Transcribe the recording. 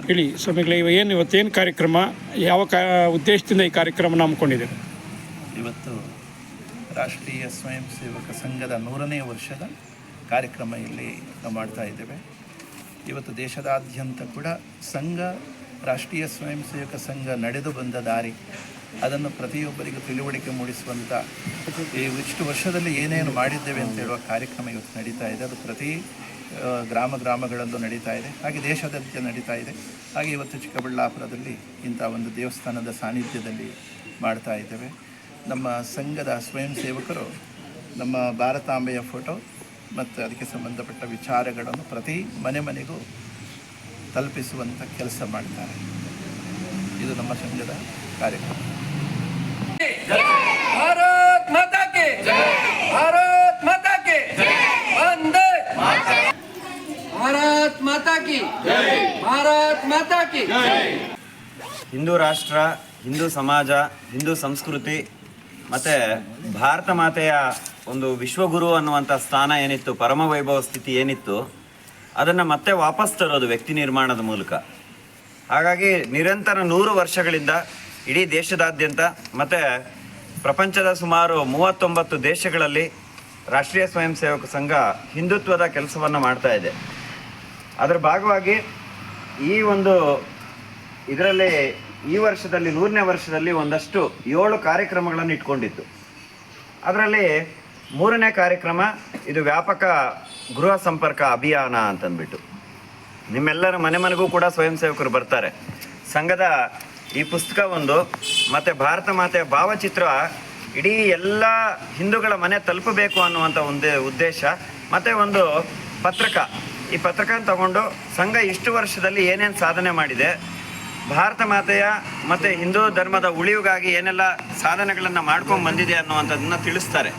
ಹೇಳಿ ಸ್ವಾಮಿಗಳೇ, ಇವತ್ತೇನು ಕಾರ್ಯಕ್ರಮ, ಯಾವ ಉದ್ದೇಶದಿಂದ ಈ ಕಾರ್ಯಕ್ರಮ ಹಮ್ಮಿಕೊಂಡಿದ್ದೀರಿ? ಇವತ್ತು ರಾಷ್ಟ್ರೀಯ ಸ್ವಯಂ ಸೇವಕ ಸಂಘದ 100ನೇ ವರ್ಷದ ಕಾರ್ಯಕ್ರಮ ಇಲ್ಲಿ ನಾವು ಮಾಡ್ತಾ ಇದ್ದೇವೆ. ಇವತ್ತು ದೇಶದಾದ್ಯಂತ ಕೂಡ ಸಂಘ, ರಾಷ್ಟ್ರೀಯ ಸ್ವಯಂ ಸೇವಕ ಸಂಘ ನಡೆದು ಬಂದ ದಾರಿ, ಅದನ್ನು ಪ್ರತಿಯೊಬ್ಬರಿಗೂ ತಿಳುವಳಿಕೆ ಮೂಡಿಸುವಂಥ ಇಷ್ಟು ವರ್ಷದಲ್ಲಿ ಏನೇನು ಮಾಡಿದ್ದೇವೆ ಅಂತ ಹೇಳುವ ಕಾರ್ಯಕ್ರಮ ಇವತ್ತು ನಡೀತಾ ಇದೆ. ಅದು ಪ್ರತಿ ಗ್ರಾಮಗಳಲ್ಲೂ ನಡೀತಾ ಇದೆ, ಹಾಗೆ ದೇಶಾದ್ಯಂತ ನಡೀತಾ ಇದೆ. ಹಾಗೆ ಇವತ್ತು ಚಿಕ್ಕಬಳ್ಳಾಪುರದಲ್ಲಿ ಇಂಥ ಒಂದು ದೇವಸ್ಥಾನದ ಸಾನ್ನಿಧ್ಯದಲ್ಲಿ ಮಾಡ್ತಾ ಇದ್ದೇವೆ. ನಮ್ಮ ಸಂಘದ ಸ್ವಯಂ ಸೇವಕರು ನಮ್ಮ ಭಾರತಾಂಬೆಯ ಫೋಟೋ ಮತ್ತು ಅದಕ್ಕೆ ಸಂಬಂಧಪಟ್ಟ ವಿಚಾರಗಳನ್ನು ಪ್ರತಿ ಮನೆಗೂ ತಲುಪಿಸುವಂಥ ಕೆಲಸ ಮಾಡ್ತಾರೆ. ಇದು ನಮ್ಮ ಸಂಘದ ಕಾರ್ಯಕ್ರಮ. ಭಾರತ್ ಮಾತಾ ಕಿ ಜೈ, ಭಾರತ್ ಮಾತಾ ಕಿ ಜೈ, ವಂದೇ ಭಾರತ್ ಮಾತಾ ಕಿ ಜೈ, ಭಾರತ್ ಮಾತಾ ಕಿ ಜೈ. ಹಿಂದೂ ರಾಷ್ಟ್ರ, ಹಿಂದೂ ಸಮಾಜ, ಹಿಂದೂ ಸಂಸ್ಕೃತಿ ಮತ್ತು ಭಾರತ ಮಾತೆಯ ಒಂದು ವಿಶ್ವಗುರು ಅನ್ನುವಂಥ ಸ್ಥಾನ ಏನಿತ್ತು, ಪರಮ ವೈಭವ ಸ್ಥಿತಿ ಏನಿತ್ತು, ಅದನ್ನು ಮತ್ತೆ ವಾಪಸ್ ತರೋದು ವ್ಯಕ್ತಿ ನಿರ್ಮಾಣದ ಮೂಲಕ. ಹಾಗಾಗಿ ನಿರಂತರ 100 ವರ್ಷಗಳಿಂದ ಇಡೀ ದೇಶದಾದ್ಯಂತ ಮತ್ತು ಪ್ರಪಂಚದ ಸುಮಾರು 39 ದೇಶಗಳಲ್ಲಿ ರಾಷ್ಟ್ರೀಯ ಸ್ವಯಂ ಸೇವಕ ಸಂಘ ಹಿಂದುತ್ವದ ಕೆಲಸವನ್ನು ಮಾಡ್ತಾ ಇದೆ. ಅದರ ಭಾಗವಾಗಿ ಇದರಲ್ಲಿ ಈ ವರ್ಷದಲ್ಲಿ 100ನೇ ವರ್ಷದಲ್ಲಿ ಒಂದಷ್ಟು 7 ಕಾರ್ಯಕ್ರಮಗಳನ್ನು ಇಟ್ಕೊಂಡಿತ್ತು. ಅದರಲ್ಲಿ 3ನೇ ಕಾರ್ಯಕ್ರಮ ಇದು ವ್ಯಾಪಕ ಗೃಹ ಸಂಪರ್ಕ ಅಭಿಯಾನ ಅಂತಂದ್ಬಿಟ್ಟು ನಿಮ್ಮೆಲ್ಲರ ಮನೆಗೂ ಕೂಡ ಸ್ವಯಂ ಸೇವಕರು ಬರ್ತಾರೆ. ಸಂಘದ ಈ ಪುಸ್ತಕ ಒಂದು ಮತ್ತು ಭಾರತ ಮಾತೆಯ ಭಾವಚಿತ್ರ ಇಡೀ ಎಲ್ಲ ಹಿಂದೂಗಳ ಮನೆ ತಲುಪಬೇಕು ಅನ್ನುವಂಥ ಒಂದು ಉದ್ದೇಶ, ಮತ್ತು ಒಂದು ಪತ್ರಕ. ಈ ಪತ್ರಕ ತಗೊಂಡು ಸಂಘ ಇಷ್ಟು ವರ್ಷದಲ್ಲಿ ಏನೇನು ಸಾಧನೆ ಮಾಡಿದೆ, ಭಾರತ ಮಾತೆಯ ಮತ್ತು ಹಿಂದೂ ಧರ್ಮದ ಉಳಿವಿಗಾಗಿ ಏನೆಲ್ಲ ಸಾಧನೆಗಳನ್ನು ಮಾಡ್ಕೊಂಡು ಬಂದಿದೆ ಅನ್ನುವಂಥದ್ದನ್ನು ತಿಳಿಸ್ತಾರೆ.